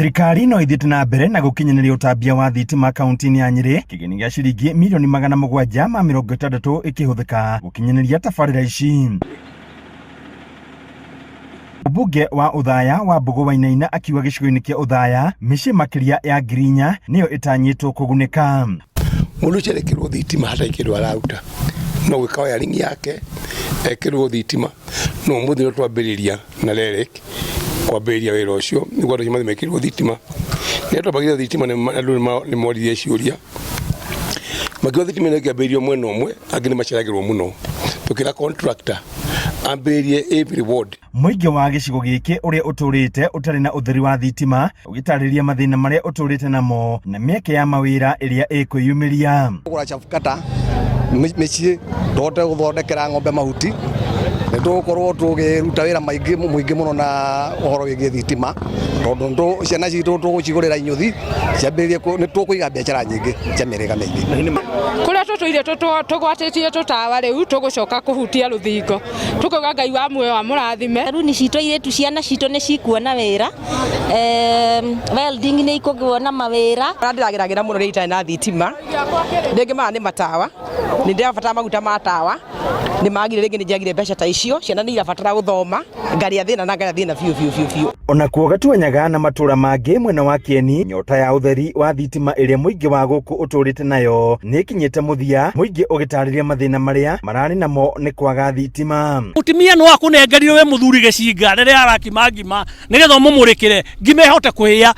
Thirikari no ithiĩte na mbere na gũkinyanĩria ũtambia wa thitima kaunti-inĩ ya Nyeri, kĩgĩni gĩa ciringi mirioni 760 ikĩhũthĩka gũkinyanĩria tabarĩra ici. Mbunge wa Uthaya wa Mbogo Wainaina akiuga gĩcigo-inĩ kĩa Uthaya mĩciĩ makĩria ya ngiri 4 nĩyo ĩtanyĩtwo kũgunĩka. Mũndũ cerekerwo thitima hata ikĩrwo arauta no gwĩka wiring yake ekĩrwo thitima no mũthĩ no twambĩrĩria na LEREC kwambĩrĩria wĩra ũcio nĩguo andũ othe mekĩrwo thitima. Nĩ twambagĩrĩria thitima andũ nĩ moririe ciũria makĩrwo thitima ĩngĩambĩrĩrio mwena ũmwe angĩ nĩ maceragĩrwo mũno tũkĩra contractor ambĩrĩrie every ward. Mũingĩ wa gĩcigo gĩkĩ ũrĩa ũtũrĩte ũtarĩ na ũtheri wa thitima ũgĩtarĩria mathĩna marĩa ũtũrĩte namo na mĩeke ya mawĩra ĩrĩa ĩkwĩyumĩria. Kũgũra cafukata mĩciĩ tũhote gũthondekera ng'ombe mahuti nĩtũgũkorwo tũkĩruta wĩra mũingĩ mũno na ũhoro wĩgiĩ thitima tondũ ciana citũ tũgũcigũrĩra inyuthi ciambĩrĩrie nĩtũkũiga biacara nyingĩ cia mĩrĩga mĩingĩ. Kũrĩa tũtũire tũgwatĩtie tũtawa rĩu tũgũcoka kũhutia rũthingo tũkauga Ngai wa muoyo wa mũrathime. Rĩu nĩ citũ irĩtu ciana citũ nĩ cikuona wĩra welding nĩ ikũgĩona mawĩra. Ndĩragĩragĩra mũno rĩrĩa itarĩ na thitima rĩngĩ maya nĩ matawa nĩ ndĩrabatara maguta ma tawa nĩ magire rĩngĩ nĩ njagire mbeca ta icio ciana nĩ irabatara gũthoma ngaria thĩna na ngaria thĩna biũ. Ona kuo Gatuanyaga na matũra mangĩ mwena wa Kieni nyota ya ũtheri wa thitima ĩrĩa mũingĩ wa gũkũ ũtũrĩte nayo nĩ kinyĩte mũthia, mũingĩ ũgĩtarĩria mathĩna marĩa mararĩ namo nĩ kwaga thitima. Mutumia no akunengerio we muthuri gĩcinga rĩrĩa arakima ngima nĩgetha mũmũrĩkĩre ngima ĩhote kũhĩa.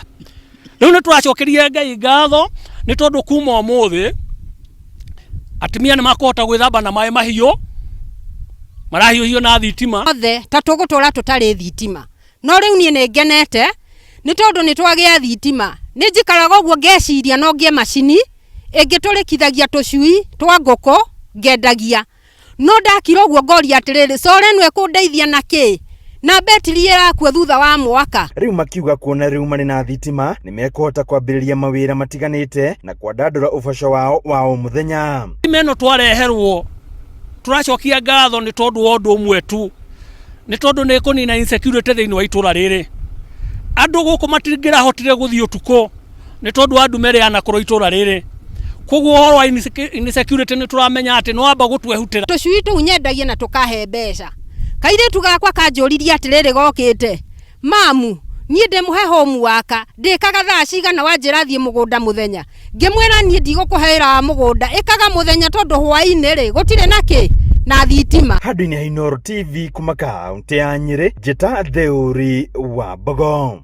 Rĩu nĩ tũracokeria Ngai ngatho nĩ tondũ kuma ũmũthĩ atumia nĩ makũhota gwĩthamba na maĩ mahiũ marahiũhio na thitima. Othe ta tũgũtũra tũtarĩ thitima no rĩu niĩ nĩ ngenete nĩ tondũ nĩ twagĩa thitima. Nĩ njikaraga ũguo ngeciria no ngĩe macini ĩngĩtũrĩkithagia tũcui twa ngũkũ ngendagia no ndakira ũguo ngoria atĩrĩrĩ core nĩ kũndeithia na kĩ na betiri ĩrakua thutha wa mwaka. Rĩu makiuga kuona rĩu marĩ na thitima nĩ mekũhota kwambĩrĩria mawĩra matiganĩte na kwandandũra ũboco wao wa o mũthenya. Ĩno twareherwo tũracokia ngatho nĩ tondũ wa ũndũ ũmwe tu, nĩ tondũ nĩ kũnina insecurity thĩinĩ wa itũra rĩrĩ. Andũ gũkũ matingĩrahotire gũthiĩ ũtukũ nĩ tondũ wa ndumere ya nakoro itũra rĩrĩ. Koguo ũhoro wa insecurity nĩ tũramenya atĩ no amba gũtwehutĩra. Tũcui tũu nyendagie na tũkahe mbeca. Kairĩtu gakwa kanjũririe atĩrĩrĩ gokĩte mamu niĩ ndĩmũhe homework ndĩkaga thaa cigana wanjĩra thiĩ mũgũnda mũthenya ngĩmwĩra niĩ ndigũkũhera mũgũnda ĩkaga mũthenya tondũ hwaĩ-inĩ rĩ gũtirĩ na kĩ na thitima. Handũ-inĩ ha Inooro TV kuma kaunti ya Nyeri, njĩta Theũri wa Mbogo.